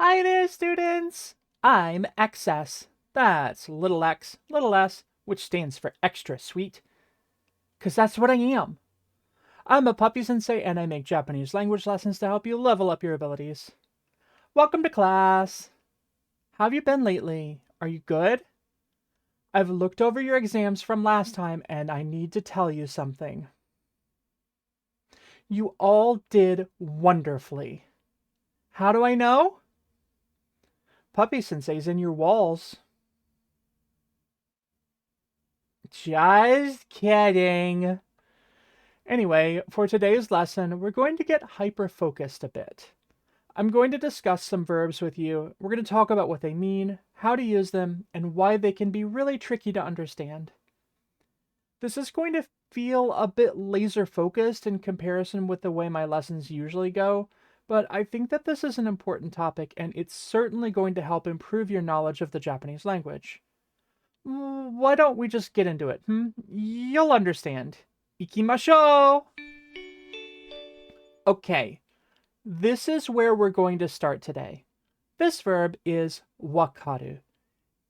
Hi there, students! I'm XS. That's little x, little s, which stands for extra sweet. 'Cause that's what I am. I'm a Puppy-Sensei and I make Japanese language lessons to help you level up your abilities. Welcome to class! How have you been lately? Are you good? I've looked over your exams from last time and I need to tell you something. You all did wonderfully. How do I know? Puppy-Sensei's in your walls. Just kidding. Anyway, for today's lesson, we're going to get hyper-focused a bit. I'm going to discuss some verbs with you. We're going to talk about what they mean, how to use them, and why they can be really tricky to understand. This is going to feel a bit laser-focused in comparison with the way my lessons usually go, but I think that this is an important topic and it's certainly going to help improve your knowledge of the Japanese language. Why don't we just get into it? You'll understand. Ikimashou! Okay, this is where we're going to start today. This verb is wakaru.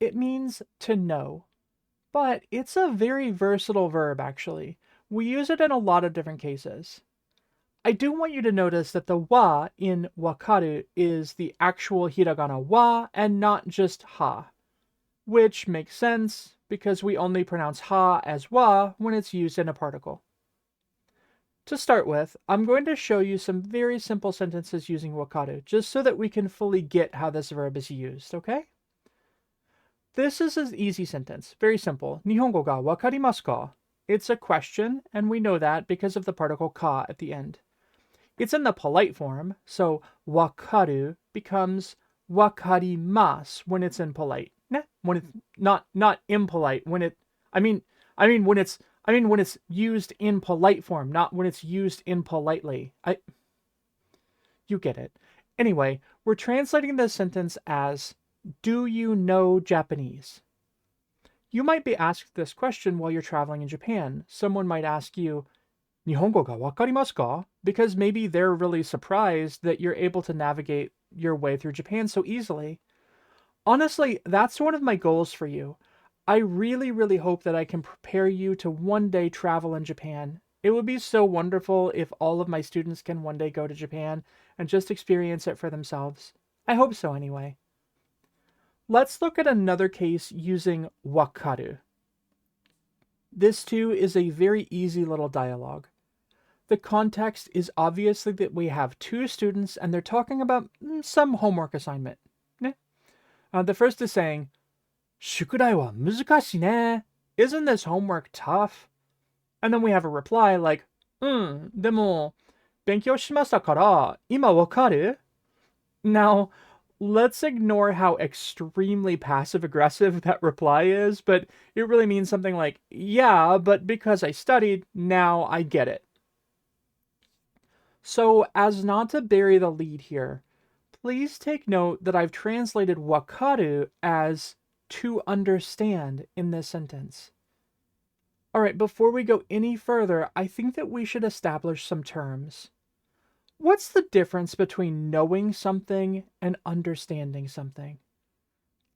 It means to know, but it's a very versatile verb actually. We use it in a lot of different cases. I do want you to notice that the wa in wakaru is the actual hiragana wa and not just ha, which makes sense because we only pronounce ha as wa when it's used in a particle. To start with, I'm going to show you some very simple sentences using wakaru, just so that we can fully get how this verb is used, okay? This is an easy sentence, very simple. Nihongo ga wakarimasu ka? It's a question, and we know that because of the particle ka at the end. It's in the polite form, so wakaru becomes wakarimasu when it's in polite. When it's not impolite. When it, I mean when it's used in polite form, not when it's used impolitely. You get it. Anyway, we're translating this sentence as, do you know Japanese? You might be asked this question while you're traveling in Japan. Someone might ask you, Nihongo ga wakarimasu ka? Because maybe they're really surprised that you're able to navigate your way through Japan so easily. Honestly, that's one of my goals for you. I really, really hope that I can prepare you to one day travel in Japan. It would be so wonderful if all of my students can one day go to Japan and just experience it for themselves. I hope so anyway. Let's look at another case using wakaru. This too is a very easy little dialogue. The context is obviously that we have two students and they're talking about some homework assignment. The first is saying, 宿題は難しいね. Isn't this homework tough? And then we have a reply like, でも勉強しましたから今わかる? Now, let's ignore how extremely passive-aggressive that reply is, but it really means something like, yeah, but because I studied, now I get it. So, as not to bury the lead here, please take note that I've translated wakaru as to understand in this sentence. Alright, before we go any further, I think that we should establish some terms. What's the difference between knowing something and understanding something?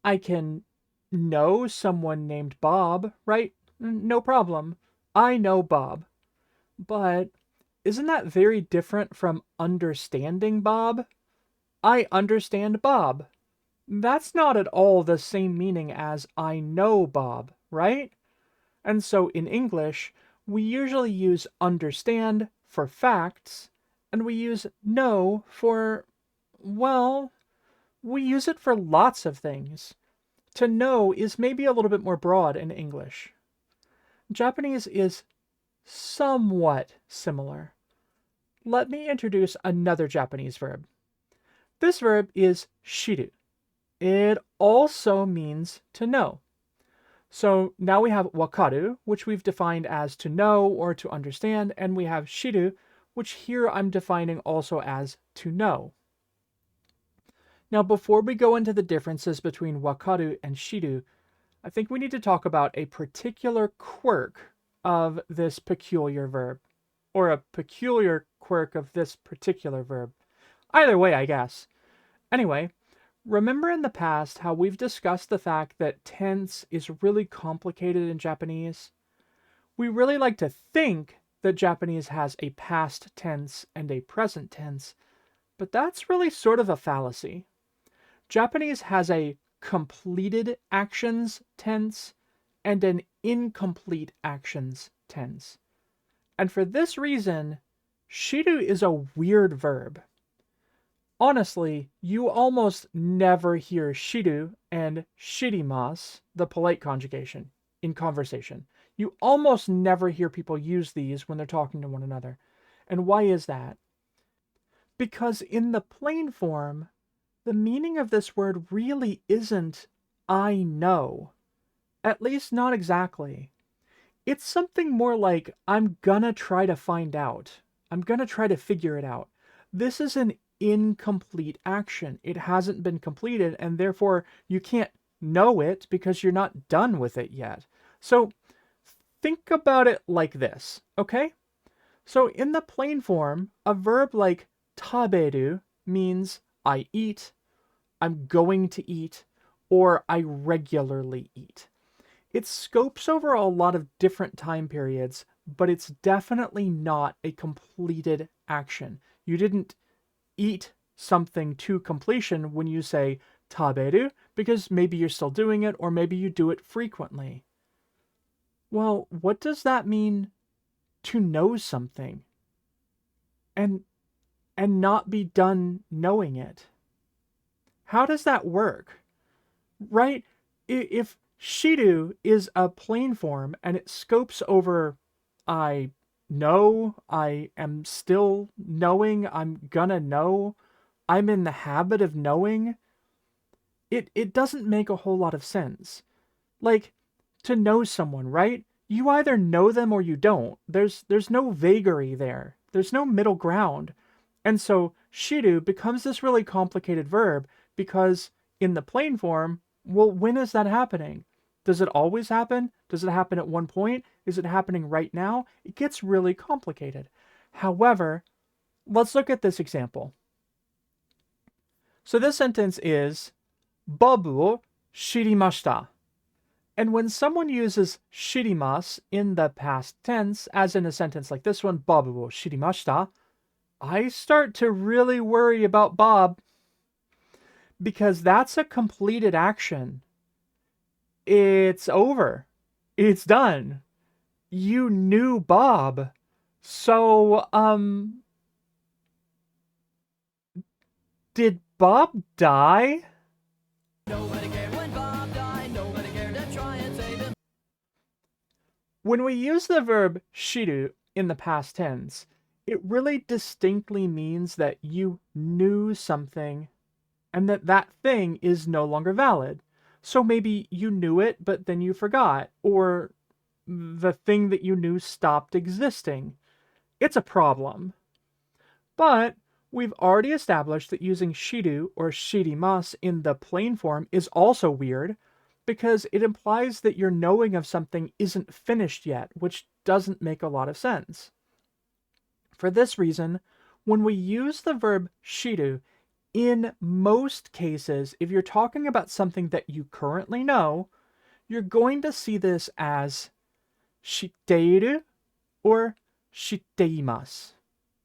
I can know someone named Bob, right? No problem. I know Bob. But isn't that very different from understanding Bob? I understand Bob. That's not at all the same meaning as I know Bob, right? And so in English, we usually use understand for facts, and we use know for, well, we use it for lots of things. To know is maybe a little bit more broad in English. Japanese is somewhat similar. Let me introduce another Japanese verb. This verb is shiru. It also means to know. So now we have wakaru, which we've defined as to know or to understand, and we have shiru, which here I'm defining also as to know. Now, before we go into the differences between wakaru and shiru, I think we need to talk about a particular quirk of this peculiar verb, or a peculiar quirk of this particular verb. Either way, I guess. Anyway, Remember in the past how we've discussed the fact that tense is really complicated in Japanese? We really like to think that Japanese has a past tense and a present tense, but that's really sort of a fallacy. Japanese has a completed actions tense and an incomplete actions tense. And for this reason, shiru is a weird verb. Honestly, you almost never hear shiru and shirimasu, the polite conjugation, in conversation. You almost never hear people use these when they're talking to one another. And why is that? Because in the plain form, the meaning of this word really isn't I know. At least not exactly. It's something more like I'm gonna try to find out. I'm gonna try to figure it out. This is an incomplete action. It hasn't been completed, and therefore you can't know it because you're not done with it yet. So think about it like this, okay? So in the plain form, a verb like taberu means I eat, I'm going to eat, or I regularly eat. It scopes over a lot of different time periods, but it's definitely not a completed action. You didn't eat something to completion when you say taberu, because maybe you're still doing it, or maybe you do it frequently. Well, what does that mean to know something and not be done knowing it? How does that work? Right? If shiru is a plain form and it scopes over I know, I am still knowing, I'm gonna know, I'm in the habit of knowing, it doesn't make a whole lot of sense. Like, to know someone, right? You either know them or you don't. There's no vagary there. There's no middle ground. And so shiru becomes this really complicated verb because in the plain form, well, when is that happening? Does it always happen? Does it happen at one point? Is it happening right now? It gets really complicated. However, let's look at this example. So this sentence is Bobu wo shirimashita. And when someone uses shirimasu in the past tense, as in a sentence like this one, Bobu wo shirimashita, I start to really worry about Bob because that's a completed action. It's over. It's done. You knew Bob. So, did Bob die? Nobody cared when Bob died. Nobody cared to try and save him. When we use the verb shiru in the past tense, it really distinctly means that you knew something and that thing is no longer valid. So maybe you knew it, but then you forgot, or the thing that you knew stopped existing. It's a problem. But we've already established that using shiru or shirimasu in the plain form is also weird because it implies that your knowing of something isn't finished yet, which doesn't make a lot of sense. For this reason, when we use the verb shiru, in most cases, if you're talking about something that you currently know, you're going to see this as shiteiru or shiteimasu.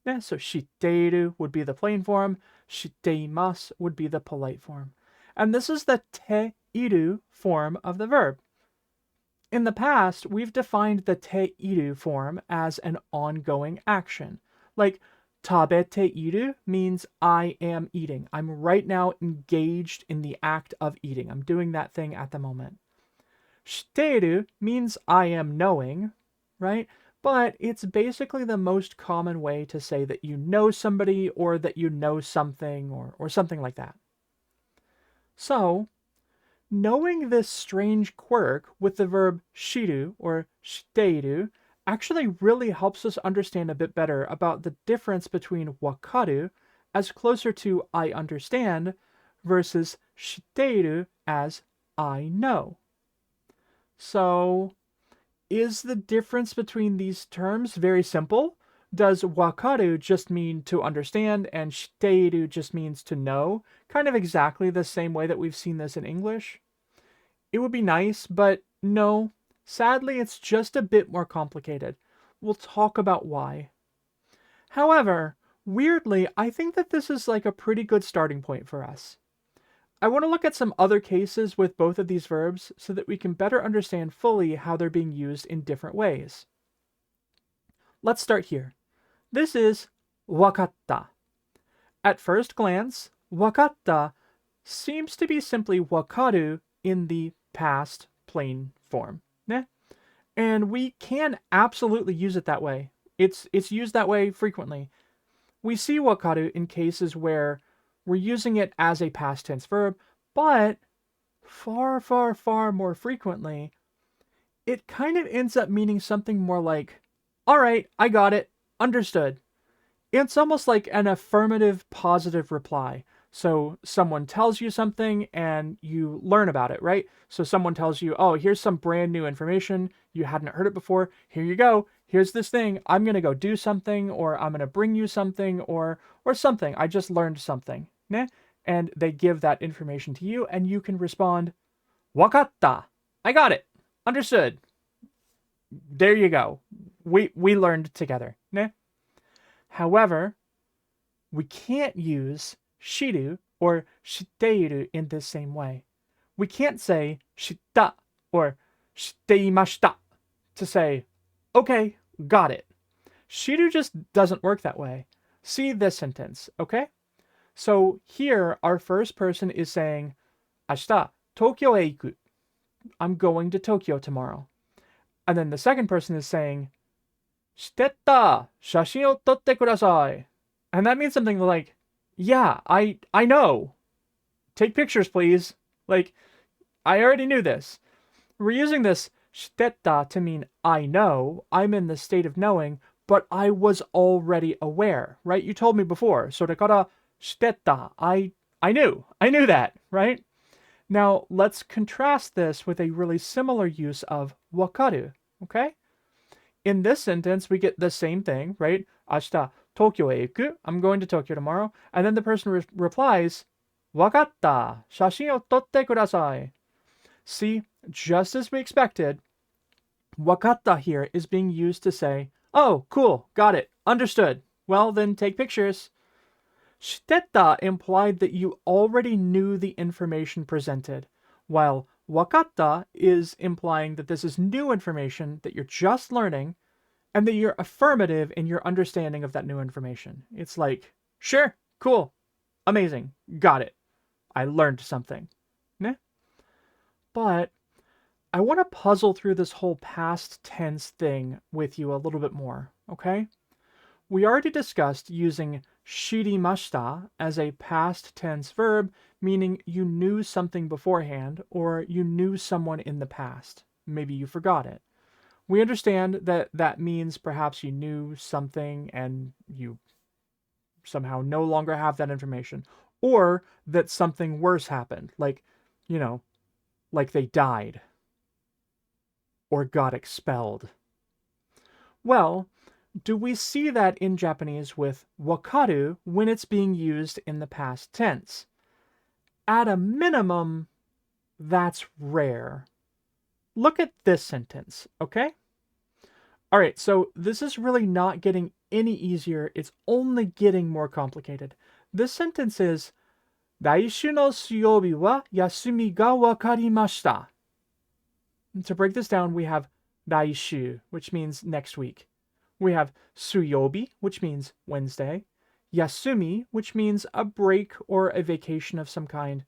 Yeah, so shiteiru would be the plain form, shiteimasu would be the polite form. And this is the teiru form of the verb. In the past, we've defined the teiru form as an ongoing action. Like, tabeteiru means I am eating. I'm right now engaged in the act of eating. I'm doing that thing at the moment. Shiteiru means I am knowing, right? But it's basically the most common way to say that you know somebody or that you know something or something like that. So, knowing this strange quirk with the verb shiru or shiteiru actually really helps us understand a bit better about the difference between wakaru as closer to I understand versus shiteiru as I know. So, is the difference between these terms very simple? Does wakaru just mean to understand and shiteiru just means to know? Kind of exactly the same way that we've seen this in English? It would be nice, but no. Sadly, it's just a bit more complicated. We'll talk about why. However, weirdly, I think that this is like a pretty good starting point for us. I want to look at some other cases with both of these verbs so that we can better understand fully how they're being used in different ways. Let's start here. This is wakatta. At first glance, wakatta seems to be simply wakaru in the past plain form. Yeah? And we can absolutely use it that way. It's used that way frequently. We see wakaru in cases where we're using it as a past tense verb, but far, far, far more frequently, it kind of ends up meaning something more like, all right, I got it, understood. It's almost like an affirmative positive reply. So someone tells you something and you learn about it, right? So someone tells you, oh, here's some brand new information. You hadn't heard it before. Here you go. Here's this thing. I'm going to go do something, or I'm going to bring you something, or something. I just learned something. Né? And they give that information to you and you can respond, wakatta. I got it. Understood. There you go. We learned together. Né? However, we can't use shiru or shiteiru in this same way. We can't say shitta or shiteimashita to say, okay, got it. Shiru just doesn't work that way. See this sentence, okay? So here, our first person is saying, ashita, Tokyo e iku. I'm going to Tokyo tomorrow. And then the second person is saying, shitetta, shashin o totte kudasai. And that means something like, yeah, I know. Take pictures, please. Like, I already knew this. We're using this shitetta to mean I know, I'm in the state of knowing, but I was already aware, right? You told me before. So dakara shitetta, I knew that, right? Now, let's contrast this with a really similar use of wakaru, okay? In this sentence, we get the same thing, right? Ashita Tokyo e iku. I'm going to Tokyo tomorrow. And then the person replies, wakatta, shashin o totte kudasai. See, just as we expected, wakatta here is being used to say, oh, cool, got it, understood. Well, then take pictures. Shitetta implied that you already knew the information presented, while wakatta is implying that this is new information that you're just learning and that you're affirmative in your understanding of that new information. It's like, sure, cool, amazing, got it. I learned something. Nah? But I want to puzzle through this whole past tense thing with you a little bit more, okay? We already discussed using shirimashita as a past tense verb, meaning you knew something beforehand or you knew someone in the past. Maybe you forgot it. We understand that that means perhaps you knew something and you somehow no longer have that information, or that something worse happened, like, like they died or got expelled. Well, do we see that in Japanese with wakaru when it's being used in the past tense? At a minimum, that's rare. Look at this sentence, okay? All right, so this is really not getting any easier. It's only getting more complicated. This sentence is, 来週の水曜日は休みがわかりました. To break this down, we have 来週, which means next week. We have 水曜日, which means Wednesday. Yasumi, which means a break or a vacation of some kind.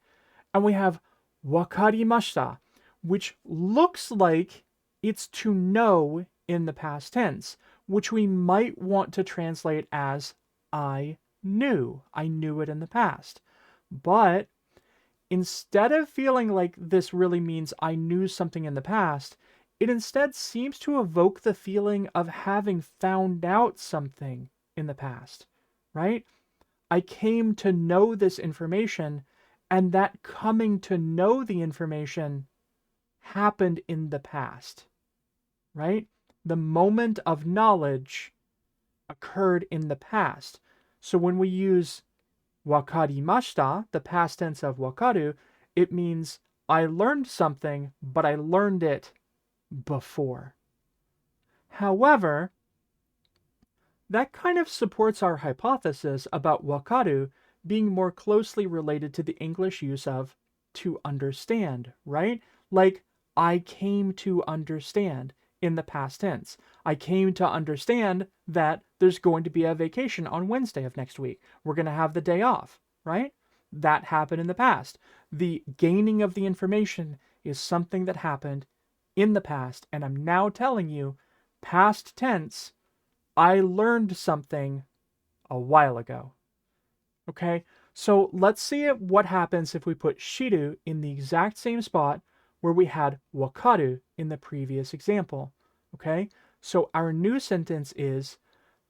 And we have わかりました, which looks like it's to know in the past tense, which we might want to translate as I knew. I knew it in the past. But instead of feeling like this really means I knew something in the past, it instead seems to evoke the feeling of having found out something in the past, right? I came to know this information, and that coming to know the information happened in the past, right? The moment of knowledge occurred in the past. So when we use wakarimashita, the past tense of wakaru, it means I learned something, but I learned it before. However, that kind of supports our hypothesis about wakaru being more closely related to the English use of to understand, right? Like, I came to understand in the past tense. I came to understand that there's going to be a vacation on Wednesday of next week. We're going to have the day off, right? That happened in the past. The gaining of the information is something that happened in the past, and I'm now telling you, past tense, I learned something a while ago. Okay, so let's see what happens if we put shiru in the exact same spot where we had wakaru in the previous example. Okay, so our new sentence is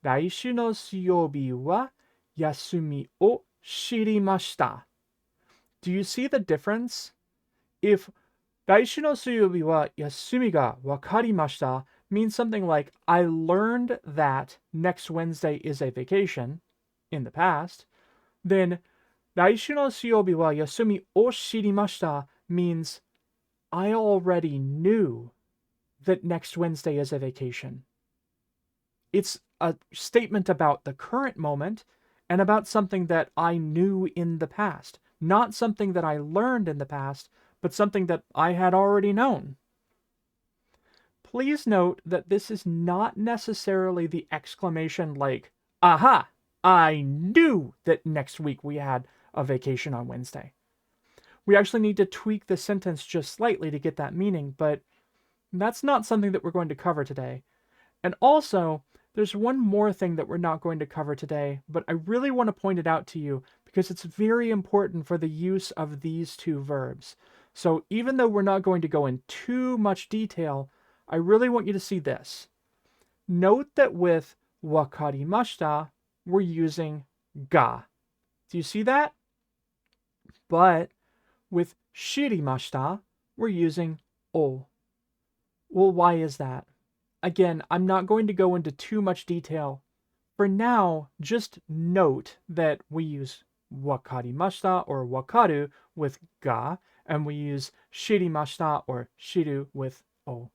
来週の水曜日は休みを知りました. Do you see the difference? If 来週の水曜日は休みがわかりました means something like I learned that next Wednesday is a vacation in the past, then 来週の水曜日は休みを知りました means I already knew that next Wednesday is a vacation. It's a statement about the current moment and about something that I knew in the past, not something that I learned in the past, but something that I had already known. Please note that this is not necessarily the exclamation like, aha, I knew that next week we had a vacation on Wednesday. We actually need to tweak the sentence just slightly to get that meaning, but that's not something that we're going to cover today. And also, there's one more thing that we're not going to cover today, but I really want to point it out to you because it's very important for the use of these two verbs. So even though we're not going to go in too much detail, I really want you to see this. Note that with wakarimashita, we're using ga. Do you see that? But with shirimashita, we're using o. Well, why is that? Again, I'm not going to go into too much detail. For now, just note that we use wakarimashita or wakaru with ga, and we use shirimashita or shiru with o.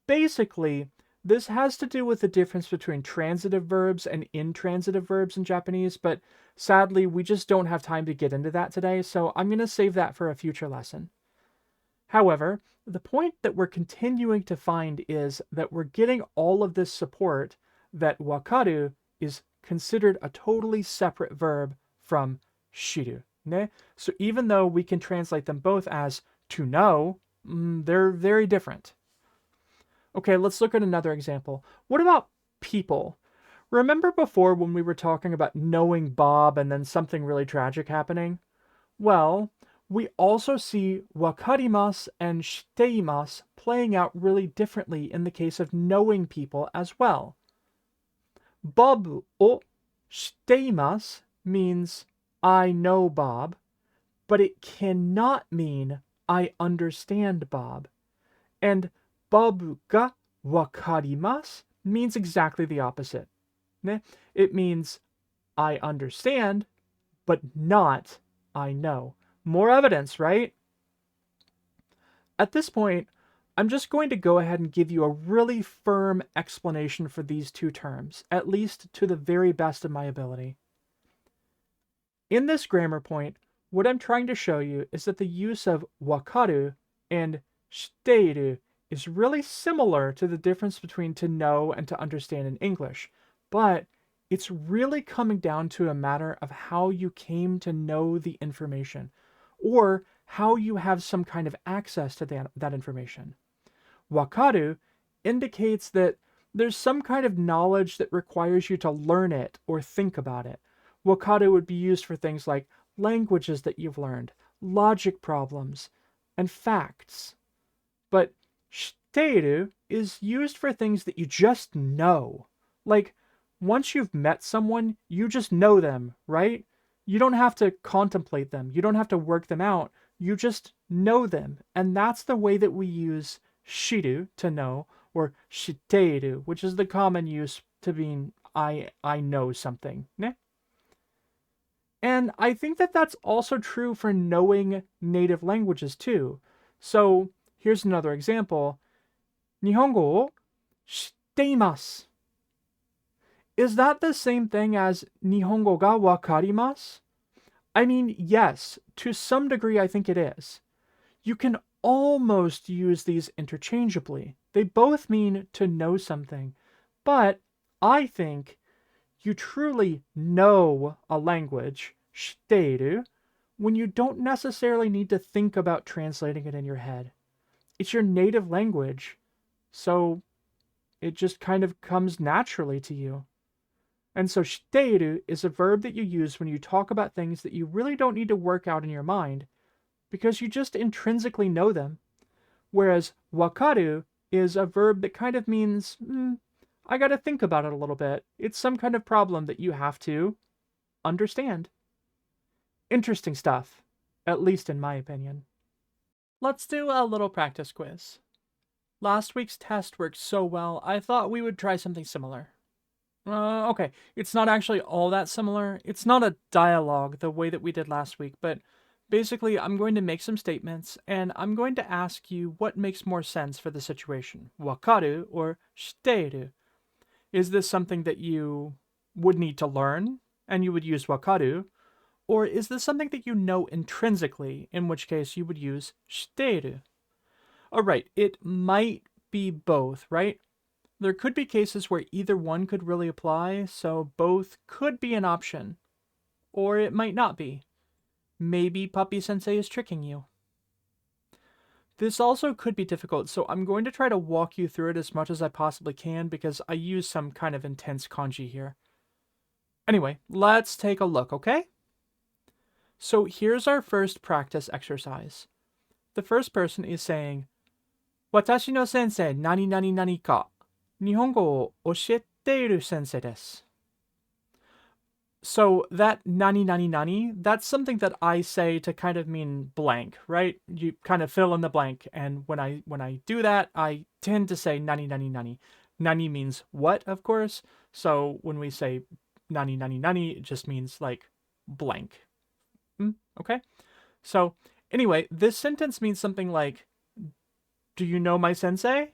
Basically, this has to do with the difference between transitive verbs and intransitive verbs in Japanese, but sadly, we just don't have time to get into that today, so I'm going to save that for a future lesson. However, the point that we're continuing to find is that we're getting all of this support that wakaru is considered a totally separate verb from shiru. Ne? So even though we can translate them both as to know, they're very different. Okay, let's look at another example. What about people? Remember before when we were talking about knowing Bob and then something really tragic happening? Well, we also see wakarimasu and shiteimasu playing out really differently in the case of knowing people as well. Bob o shiteimasu means I know Bob, but it cannot mean I understand Bob. And Bob ga wakarimasu means exactly the opposite. It means I understand, but not I know. More evidence, right? At this point, I'm just going to go ahead and give you a really firm explanation for these two terms, at least to the very best of my ability. In this grammar point, what I'm trying to show you is that the use of wakaru and shiteiru is really similar to the difference between to know and to understand in English, but it's really coming down to a matter of how you came to know the information, or how you have some kind of access to that information. Wakaru indicates that there's some kind of knowledge that requires you to learn it or think about it. Wakaru would be used for things like languages that you've learned, logic problems, and facts. But shiteiru is used for things that you just know. Like, once you've met someone, you just know them, right? You don't have to contemplate them. You don't have to work them out. You just know them. And that's the way that we use shiru, to know, or shiteiru, which is the common use to mean I know something, ne? And I think that that's also true for knowing native languages too. So here's another example. 日本語を知っています. Is that the same thing as 日本語がわかります? I mean, yes, to some degree I think it is. You can almost use these interchangeably. They both mean to know something. But I think you truly know a language, 知っている, when you don't necessarily need to think about translating it in your head. It's your native language, so it just kind of comes naturally to you. And so 知っている is a verb that you use when you talk about things that you really don't need to work out in your mind, because you just intrinsically know them. Whereas わかる is a verb that kind of means, I gotta think about it a little bit. It's some kind of problem that you have to understand. Interesting stuff, at least in my opinion. Let's do a little practice quiz. Last week's test worked so well, I thought we would try something similar. Okay, it's not actually all that similar. It's not a dialogue the way that we did last week, but basically I'm going to make some statements and I'm going to ask you what makes more sense for the situation. Wakaru or shiteiru. Is this something that you would need to learn and you would use wakaru? Or is this something that you know intrinsically, in which case you would use shiteiru? Alright, it might be both, right? There could be cases where either one could really apply, so both could be an option. Or it might not be. Maybe Puppy-Sensei is tricking you. This also could be difficult, so I'm going to try to walk you through it as much as I possibly can because I use some kind of intense kanji here. Anyway, let's take a look, okay? So here's our first practice exercise. The first person is saying, 私の先生何々々か日本語を教えている先生です. So that nani nani nani, that's something that I say to kind of mean blank, right? You kind of fill in the blank, and when I do that, I tend to say nani nani nani. Nani means what, of course. So when we say nani nani nani, it just means like blank. Okay? So anyway, this sentence means something like, do you know my sensei?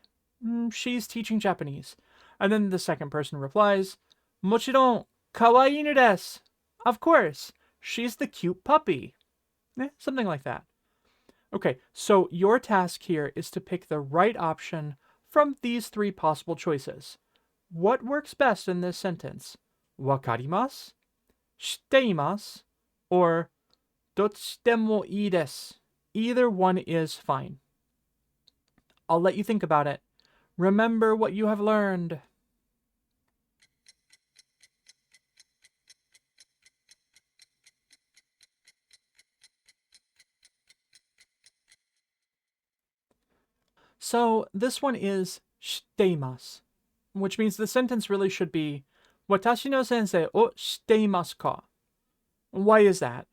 She's teaching Japanese. And then the second person replies, もちろん kawaii犬です. Of course, she's the cute puppy. Something like that. Okay, so your task here is to pick the right option from these three possible choices. What works best in this sentence? Wakarimasu, 知っています, or どっちでもいいです. Either one is fine. I'll let you think about it. Remember what you have learned. So this one is 知っています, which means the sentence really should be 私の先生を知っていますか? Why is that?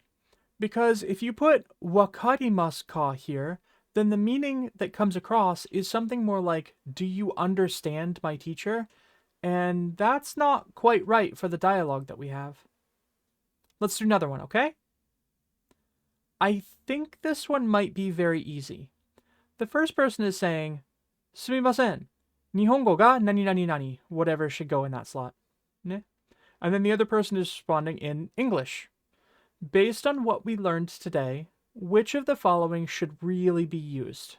Because if you put わかりますか here, then the meaning that comes across is something more like, do you understand my teacher? And that's not quite right for the dialogue that we have. Let's do another one, okay? I think this one might be very easy. The first person is saying, すみません. 日本語が何々々, whatever should go in that slot. Ne? And then the other person is responding in English. Based on what we learned today, which of the following should really be used?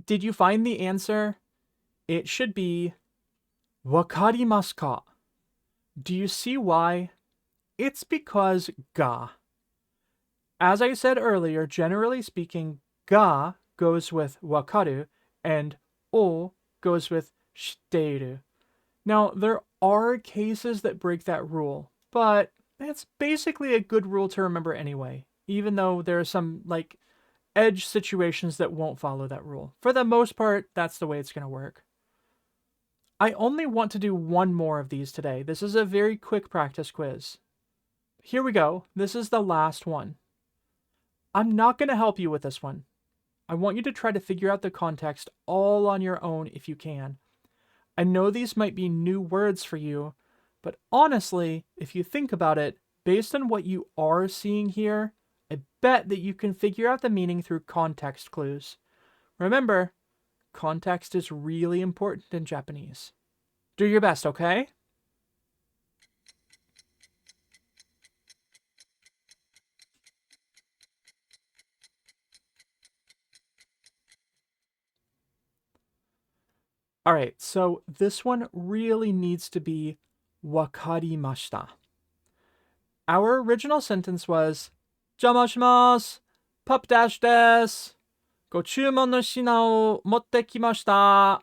Did you find the answer? It should be わかりますか? Do you see why? It's because ga. As I said earlier, generally speaking, ga goes with wakaru and o goes with shiteiru. Now, there are cases that break that rule, but it's basically a good rule to remember anyway, even though there are some, like, edge situations that won't follow that rule. For the most part, that's the way it's going to work. I only want to do one more of these today. This is a very quick practice quiz. Here we go. This is the last one. I'm not going to help you with this one. I want you to try to figure out the context all on your own if you can. I know these might be new words for you, but honestly, if you think about it, based on what you are seeing here, I bet that you can figure out the meaning through context clues. Remember, context is really important in Japanese. Do your best, okay? Alright, so this one really needs to be wakarimashita. Our original sentence was 邪魔します。Pup dash des. ご注文の品を持ってきました.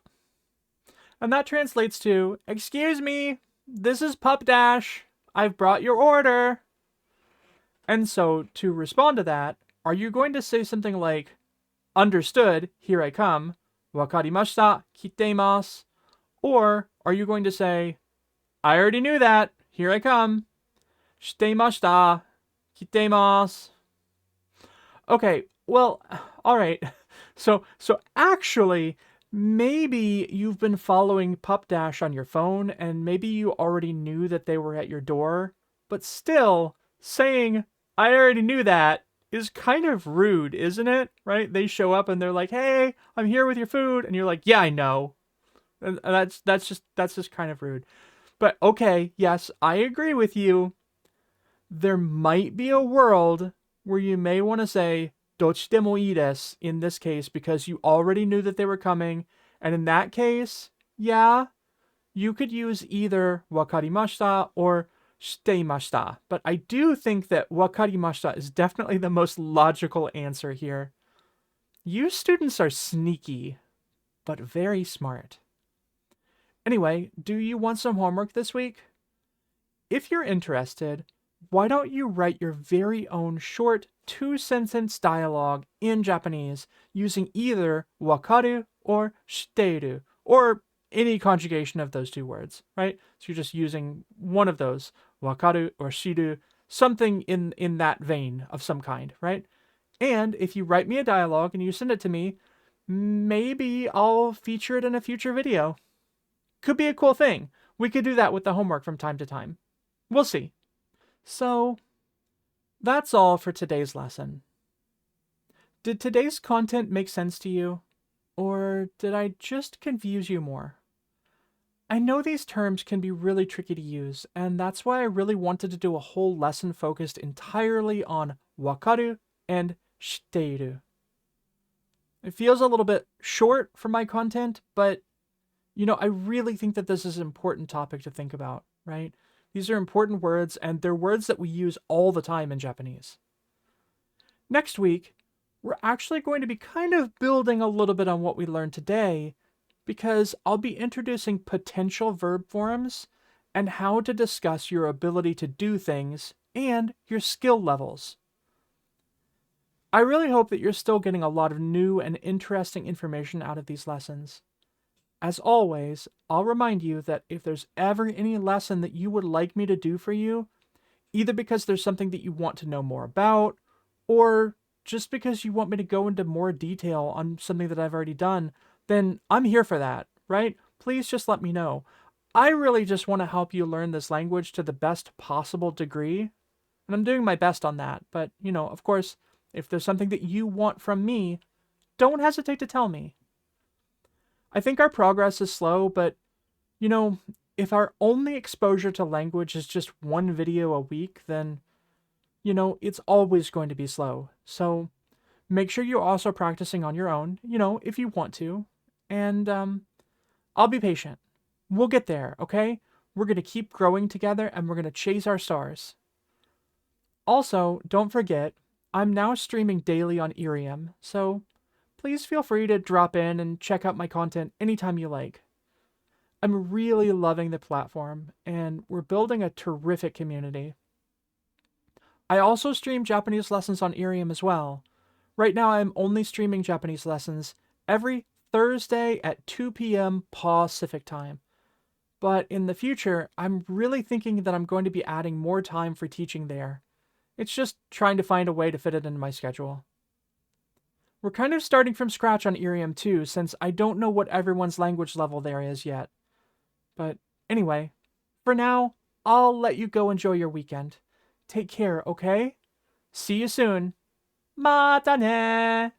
And that translates to, excuse me, this is Pup Dash. I've brought your order. And so to respond to that, are you going to say something like, understood, here I come, wakarimashita, kiteimasu? Or are you going to say, I already knew that, here I come, shiteimashita, kiteimasu? Okay, well, all right. So actually, maybe you've been following Pup Dash on your phone, and maybe you already knew that they were at your door. But still, saying "I already knew that" is kind of rude, isn't it? Right? They show up and they're like, "Hey, I'm here with your food," and you're like, "Yeah, I know." And that's just kind of rude. But okay, yes, I agree with you. There might be a world where you may want to say dochidemo ii desu in this case because you already knew that they were coming, and in that case, yeah, you could use either wakarimashita or shiteimashita. But I do think that wakarimashita is definitely the most logical answer here. You students are sneaky, but very smart. Anyway, do you want some homework this week? If you're interested, why don't you write your very own short 2-sentence dialogue in Japanese using either wakaru or shiteiru, or any conjugation of those two words, right? So you're just using one of those, wakaru or shiru, something in that vein of some kind, right? And if you write me a dialogue and you send it to me, maybe I'll feature it in a future video. Could be a cool thing. We could do that with the homework from time to time. We'll see. So, that's all for today's lesson. Did today's content make sense to you? Or did I just confuse you more? I know these terms can be really tricky to use, and that's why I really wanted to do a whole lesson focused entirely on wakaru and shiteiru. It feels a little bit short for my content, but I really think that this is an important topic to think about, right? These are important words, and they're words that we use all the time in Japanese. Next week, we're actually going to be kind of building a little bit on what we learned today, because I'll be introducing potential verb forms and how to discuss your ability to do things and your skill levels. I really hope that you're still getting a lot of new and interesting information out of these lessons. As always, I'll remind you that if there's ever any lesson that you would like me to do for you, either because there's something that you want to know more about, or just because you want me to go into more detail on something that I've already done, then I'm here for that, right? Please just let me know. I really just want to help you learn this language to the best possible degree, and I'm doing my best on that. But, of course, if there's something that you want from me, don't hesitate to tell me. I think our progress is slow, but, if our only exposure to language is just one video a week, then, it's always going to be slow. So make sure you're also practicing on your own, if you want to. And I'll be patient. We'll get there, okay? We're going to keep growing together and we're going to chase our stars. Also, don't forget, I'm now streaming daily on Irium, so please feel free to drop in and check out my content anytime you like. I'm really loving the platform, and we're building a terrific community. I also stream Japanese lessons on Irium as well. Right now, I'm only streaming Japanese lessons every Thursday at 2 p.m. Pacific time. But in the future, I'm really thinking that I'm going to be adding more time for teaching there. It's just trying to find a way to fit it into my schedule. We're kind of starting from scratch on Irium too, since I don't know what everyone's language level there is yet. But anyway, for now, I'll let you go enjoy your weekend. Take care, okay? See you soon. Mata ne!